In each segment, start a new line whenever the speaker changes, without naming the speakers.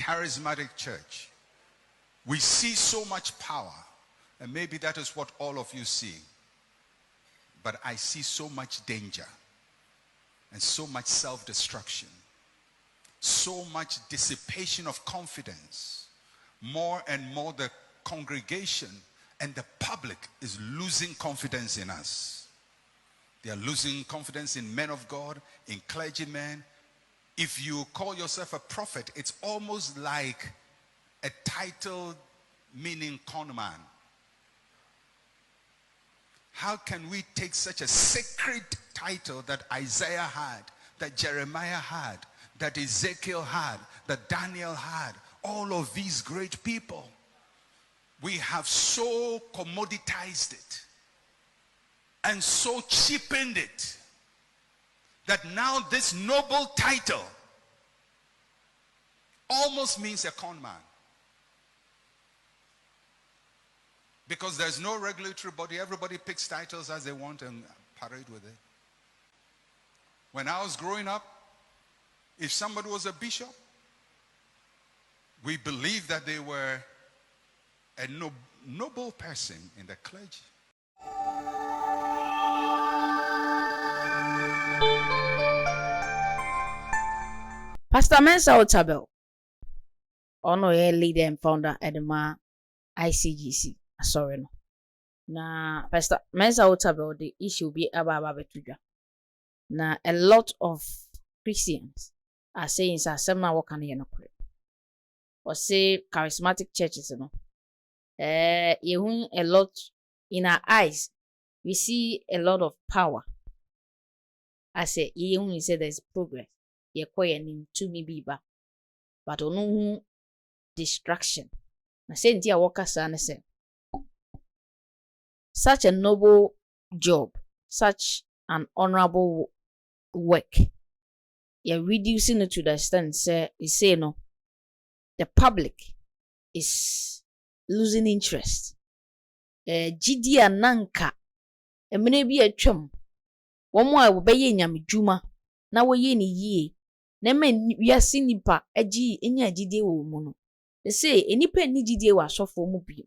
charismatic church, we see so much power, and maybe that is what all of you see. But I see so much danger and so much self-destruction, so much dissipation of confidence. More and more the congregation and the public is losing confidence in us. They are losing confidence in men of God, in clergymen. If you call yourself a prophet, it's almost like a title meaning con man. How can we take such a sacred title that Isaiah had, that Jeremiah had, that Ezekiel had, that Daniel had, all of these great people? We have so commoditized it and so cheapened it that now this noble title almost means a con man. Because there's no regulatory body. Everybody picks titles as they want and parade with it. When I was growing up, if somebody was a bishop, we believed that they were a noble person in the clergy.
Pastor Mensah Otabil, Honorary leader and founder at the ICGC. Sorry, no. Na Pastor Mensah Otabil, the issue be about betuja. Na a lot of Christians are saying sa semna work an no kure. Or say charismatic churches, no. You a lot in our eyes. We see a lot of power. I say you say there's progress. Ye koye to me biba. But onu distraction. Na say ntia worker sana say. Such a noble job, such an honorable work, you're reducing it to the extent, say no, the public is losing interest. GD nanka, mene bi atwam, womo a wobeye nyame dwuma, na woye ni yie, na men wiase nipa agi enya GD wo mu no. They say enipa ni GD wo asofo mu bi.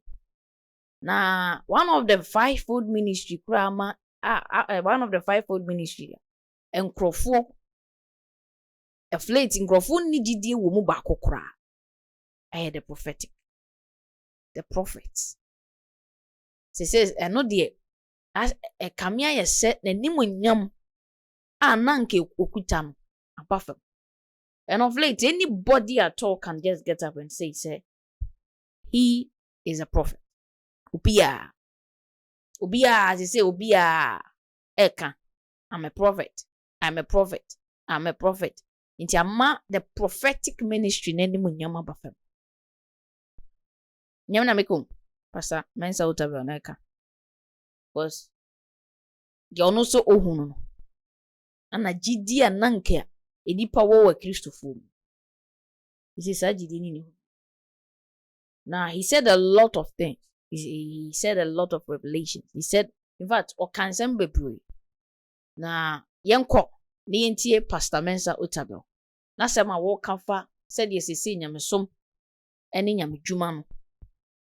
Na one of the fivefold ministry one of the fivefold ministry enkrofo affiliate enkrofo ni gidie wo mu ba kokora the prophetic, the prophets. Says no de as a kamia ye set na nimonyam nanke okuta no abafem. And of late anybody at all can just get up and say he is a prophet. Ubia, as they say, Ubia, Eka, I'm a prophet, I'm a prophet, I'm a prophet. Inti ama the prophetic ministry neni mu nyama bafem. Nyama na mekum, Pastor Mensah Otabil na eka. Because you no so ohunu no. Ana gidi ananke edipa wo Christopher. He says gidi ni. Now he said a lot of things. He said a lot of revelations. He said, in fact, o kansem bebre. Na yenko ni yentie Pastor Mensah Otabil. Na sema wo kafa said yesisi nyamesom eni nyame dwuma no.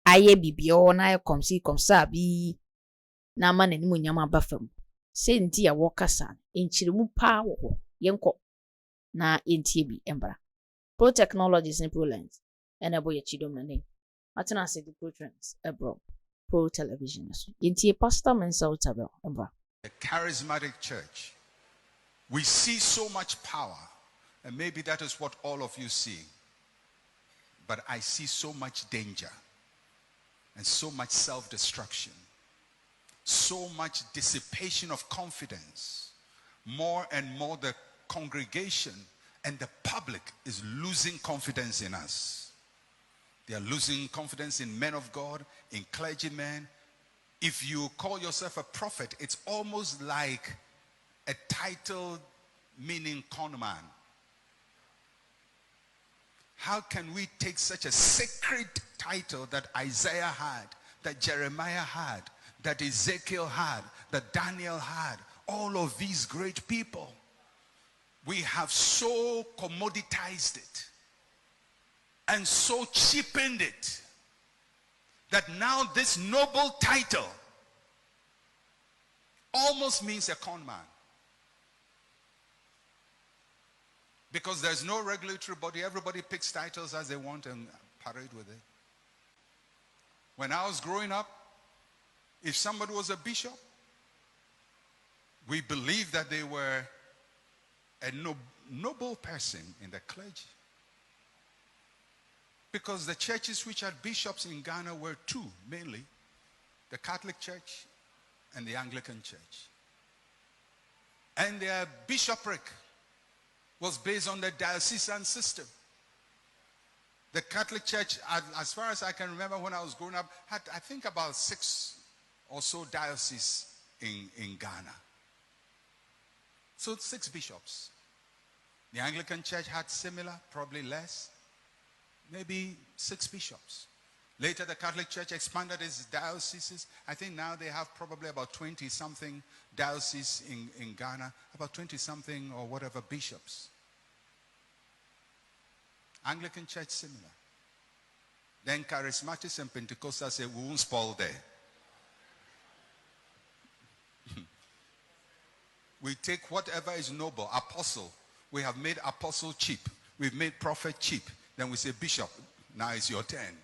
Aye bibio na aye komsi komsa bi na ama nani mu nyama bafam. Se nti ya wo kasa enchiremu pa wo yenko na yentie bi embra. Pro technologies and pro lens. Enabo ye chidom na name. Matana said the pro trends abroad, pro television. Inti Pastor Mensah Otabil.
The charismatic church, we see so much power, and maybe that is what all of you see. But I see so much danger and so much self-destruction, so much dissipation of confidence. More and more the congregation and the public is losing confidence in us. They are losing confidence in men of God, in clergymen. If you call yourself a prophet, it's almost like a title meaning con man. How can we take such a sacred title that Isaiah had, that Jeremiah had, that Ezekiel had, that Daniel had, all of these great people? We have so commoditized it and so cheapened it that now this noble title almost means a con man. Because there's no regulatory body. Everybody picks titles as they want and parade with it. When I was growing up, if somebody was a bishop, we believed that they were a noble person in the clergy. Because the churches which had bishops in Ghana were two, mainly. The Catholic Church and the Anglican Church. And their bishopric was based on the diocesan system. The Catholic Church, as far as I can remember when I was growing up, had I think about 6 or so dioceses in Ghana. So 6 bishops. The Anglican Church had similar, probably less, maybe 6 bishops. Later the Catholic Church expanded its dioceses. I think now they have probably about 20-something dioceses in Ghana, about 20-something or whatever bishops. Anglican Church similar. Then Charismatics and Pentecostals say, we won't spoil there. We take whatever is noble. Apostle, we have made apostle cheap. We've made prophet cheap. Then we say, bishop, now it's your turn.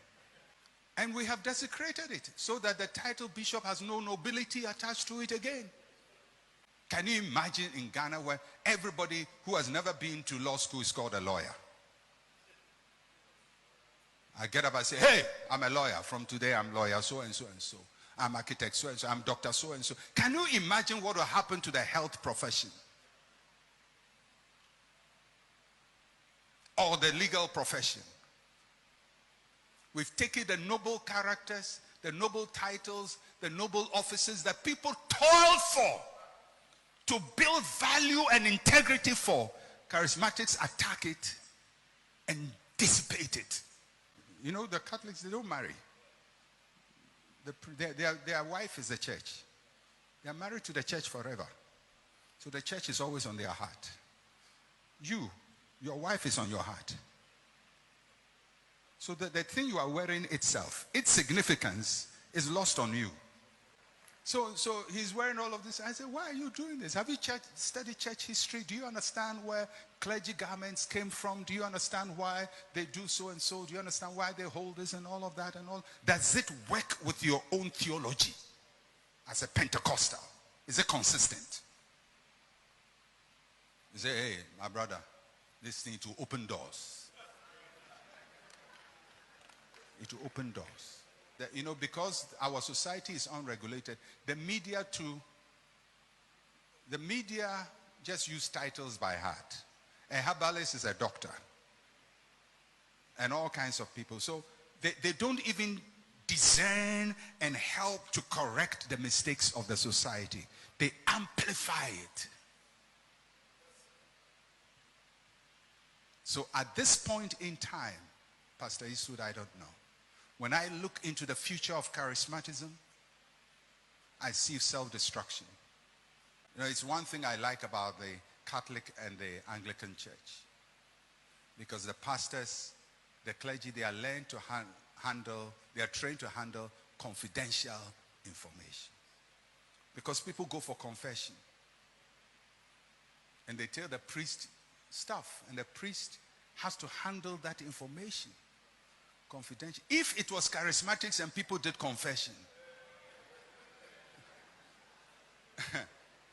And we have desecrated it so that the title bishop has no nobility attached to it again. Can you imagine in Ghana where everybody who has never been to law school is called a lawyer? I get up and say, hey, I'm a lawyer. From today I'm lawyer so and so and so. I'm architect so and so. I'm doctor so and so. Can you imagine what will happen to the health profession? Or the legal profession? We've taken the noble characters, the noble titles, the noble offices that people toil for, to build value and integrity for. Charismatics attack it and dissipate it. You know, the Catholics, they don't marry. Their wife is the church. They are married to the church forever. So the church is always on their heart. Your wife is on your heart. So the thing you are wearing itself, its significance is lost on you. So he's wearing all of this. I said, why are you doing this? Have you studied church history? Do you understand where clergy garments came from? Do you understand why they do so and so? Do you understand why they hold this and all of that and all? Does it work with your own theology as a Pentecostal? Is it consistent? You say, hey, my brother, this thing to open doors. It will open doors. Because our society is unregulated, the media just use titles by heart. A herbalist is a doctor. And all kinds of people. So they don't even discern and help to correct the mistakes of the society. They amplify it. So at this point in time, Pastor Eastwood, I don't know. When I look into the future of charismatism, I see self-destruction. It's one thing I like about the Catholic and the Anglican Church. Because the pastors, the clergy, they are trained to handle confidential information. Because people go for confession. And they tell the priest stuff. And the priest has to handle that information. Confidential. If it was charismatics and people did confession,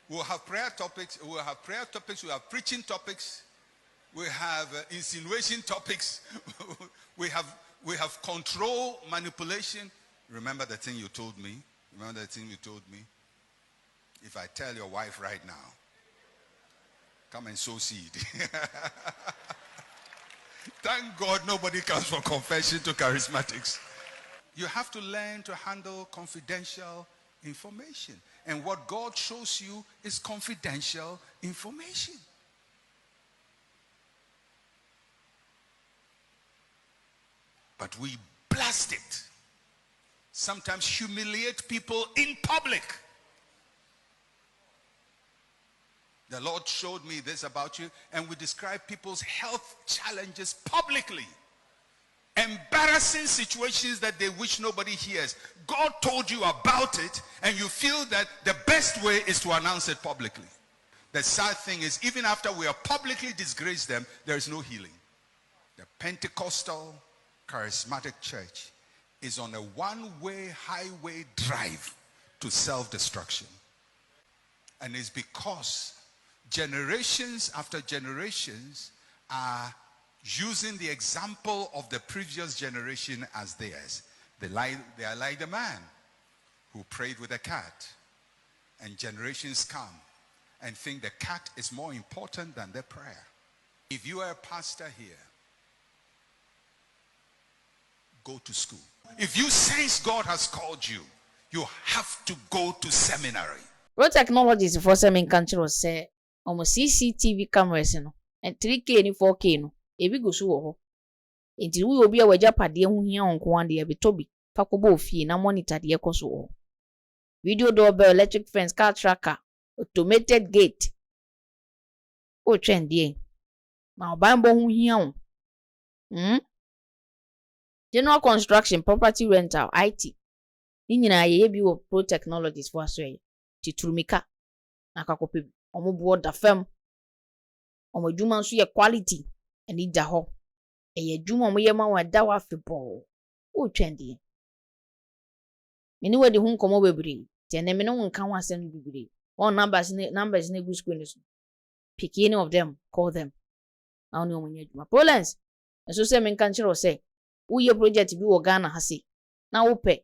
we'll have prayer topics, we'll have preaching topics, we have insinuation topics, we have control, manipulation. Remember the thing you told me? If I tell your wife right now, come and sow seed. Thank God nobody comes for confession to charismatics. You have to learn to handle confidential information. And what God shows you is confidential information. But we blast it. Sometimes humiliate people in public. The Lord showed me this about you, and we describe people's health challenges publicly. pressing situations that they wish nobody hears. God told you about it, and you feel that the best way is to announce it publicly. The sad thing is, even after we have publicly disgraced them, there is no healing. The Pentecostal charismatic church is on a one-way highway drive to self-destruction. And it's because generations after generations are using the example of the previous generation as theirs. They are like the man who prayed with a cat. And generations come and think the cat is more important than the prayer. If you are a pastor here, go to school. If you sense God has called you, you have to go to seminary.
What technologies for some country say almost CCTV cameras no and 3K ni 4K no ebi go so wo ho. Enti we obi a waja pade hu hia onko ande e betobi fakobo ofie na monitor de ekoso wo. Video doorbell, electric fence, car tracker, automated gate. O trend die. Ma obambo hu hia wo. General construction, property rental, IT. Ni nyina ye bi wo pro technologies for aso ye. Titurumika na kakope bi. Omo bo da fam. Omo adwuma nso ye quality ani da ho. Eye adwuma omo ye ma wa da wa febol. O twende. Meni we de hu nkomo bebre. Te na me no nka ho asem bebre. On numbers na go screen so. Pick any of them, call them. Na oni omo nya adwuma. Polens. Eso se me nka nchiro se. Uye project bi wo Ghana hase. Na wo pe.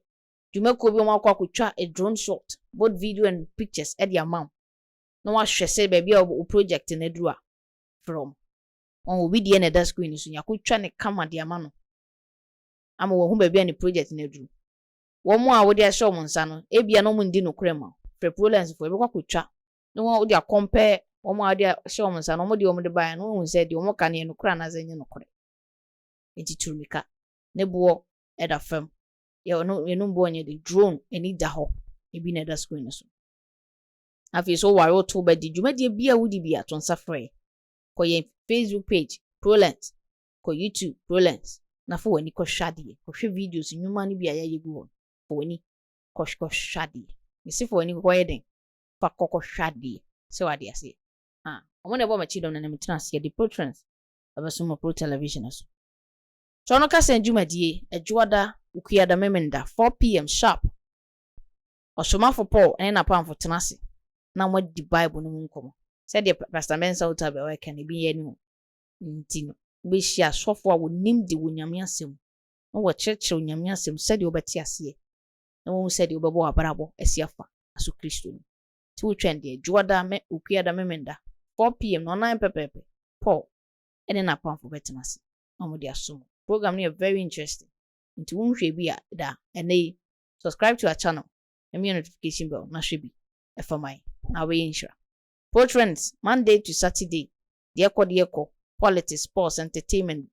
Dwumako bi omo akwa a drone shot, both video and pictures at the amount. No wa hwese ba bia o project na duru a from on obi de na da screen so yakotwa ne kama de ama no. Ama wo hu ba bia ne project na duru. Wo mo a wo de a show mo nsa no, e bia no mo ndi no krema. Prevalence for e be kwakotwa. No wo de a compare wo mo a de a show mo nsa no, mo de buy no hu se de wo mo ka ne no kra na zenye no kore. Enti turumika ne bo e da fam. Ya no bo anya the drone eni da ho ebi na da screen so afi so waro to ba di dwumade bia wudi bia to nsa frɛ ko ye Facebook page Prolent ko YouTube Prolent na fo wani ko hwade ko hwe videos nyuma ne bia ya yegu won fo wani ko hwade me se fo wani ko yeden fa ko hwade se wade ase omo na bo ma chi dom na me trans ye the Protrans abaso mo Pro Television so no ka sen dwumadie adwoada ukuyada memenda 4 p.m. sharp. Osoma for Paul and na pam for tenase. Na mo di Bible no nkomo. Said the Pastor Mensah Otabil we can be ye no. Nti no. Be share sofo a wonim de wonyame asem. No wo church wonyame asem said you obeti ase. Na wo said you bebo abrabo asiafa aso Kristo ni. Ti wo twende adwoada me ukuyada memenda 4 p.m. no 9 pepepe. Paul and na pam for betenase. Na mo di aso. Program ni very interesting. Into unhwe bi a da ene subscribe to our channel and me notification bell na hwe bi e for my na we insure Portraits Monday to Saturday de politics, sports, entertainment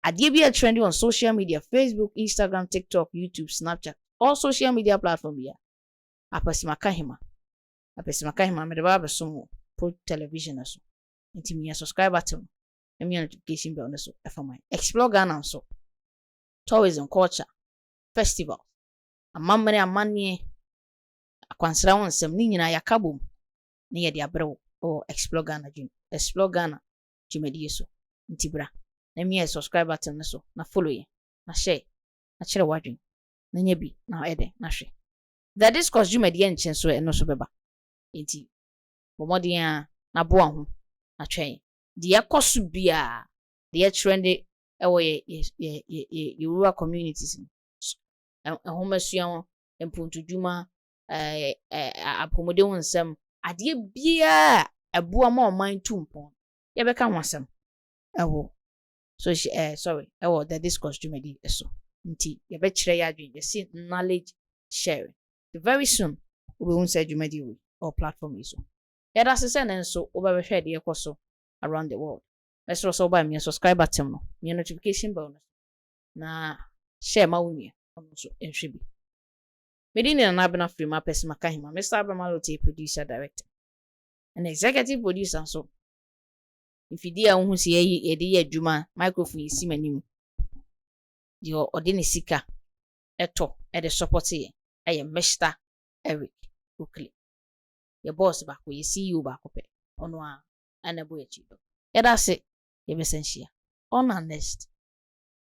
adie bi a trending on social media Facebook, Instagram, TikTok, YouTube, Snapchat, all social media platform ya apasimaka hima me de ba so Pro Television so nti me subscribe button and me notification bell na so e for my explore Ghana so tourism, culture, festival. Amamre amanie akwansra wonsem ni nyina yakabom ne ye de abrɛw o explore Ghana jumedi so ntibra na me subscribe button ne so na follow ye na share na kire wadwen na nya bi na ede na hwe the discourse jumedi enchen so eno so beba enti bomodin na bo ho na twen de yakoso bia de trend ewo ye rural communities ehomasuan empuntudwuma apomode wonsem ade bia eboa ma oman tumpon ye beka hwasem ewo so ewo the discourse jumedi eso nti ye be kire ya adwen ye see knowledge sharing very soon we won't say jumedi we or platform iso ya da sese ne nso wo be hwe de yekoso around the world. Let's also buy me a subscribe button no. Me notification bell no. Na share ma wuni ono so enhwe bi. Medini na abena free ma person maka hima. Mr. Abramalote producer director. And executive producer so. If you dey a hu se ye de ye adwuma microphone yi si manim. Dio odini sika eto de support ye Mr. Eric Ukli. Your boss back we see you back up on one and a boy chido. That's it. You bessensia on our next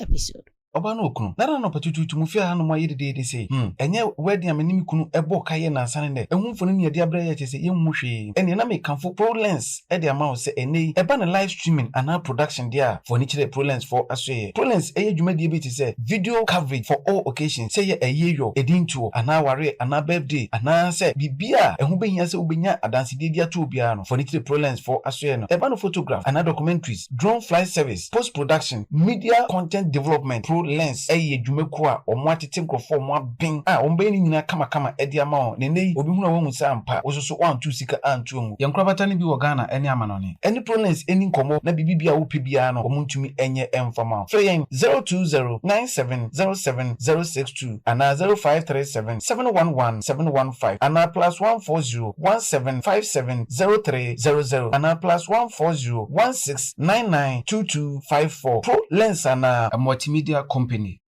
episode.
Oba no kunu nana no patutu mu fia hanu ma yede de sei enye wedding amenimi kunu ebo kaye na ansane ne ehunfo ne de abra ya chese yemmu hwe ene na me kanfo ProLens e de amount se ene eba na live streaming ana production dia for ni chire ProLens for asoye ProLens eye dwumadi be ti se video coverage for all occasions say ye eyeyo edintuo ana ware ana birthday ana se bibia ehun behia se obenya adanse de dia to obia no for ni chire ProLens for asoye no eba no photograph ana documentaries drone flight service post production media content development Lens eye dwumako a omo atete nkrofo omo aben a ombe ni nyina kama edi ama o ne nei obi hunu won sa ampa ososo 1 sika antu mu yankrabata ne bi wo Ghana eni amanone eni ProLens eni nkomo na bibia wo pebia no omo ntumi enye emfama so yen 0209707062 ana 0537711715 ana +14017570300 ana +14016992254 ProLens ana multimedia company.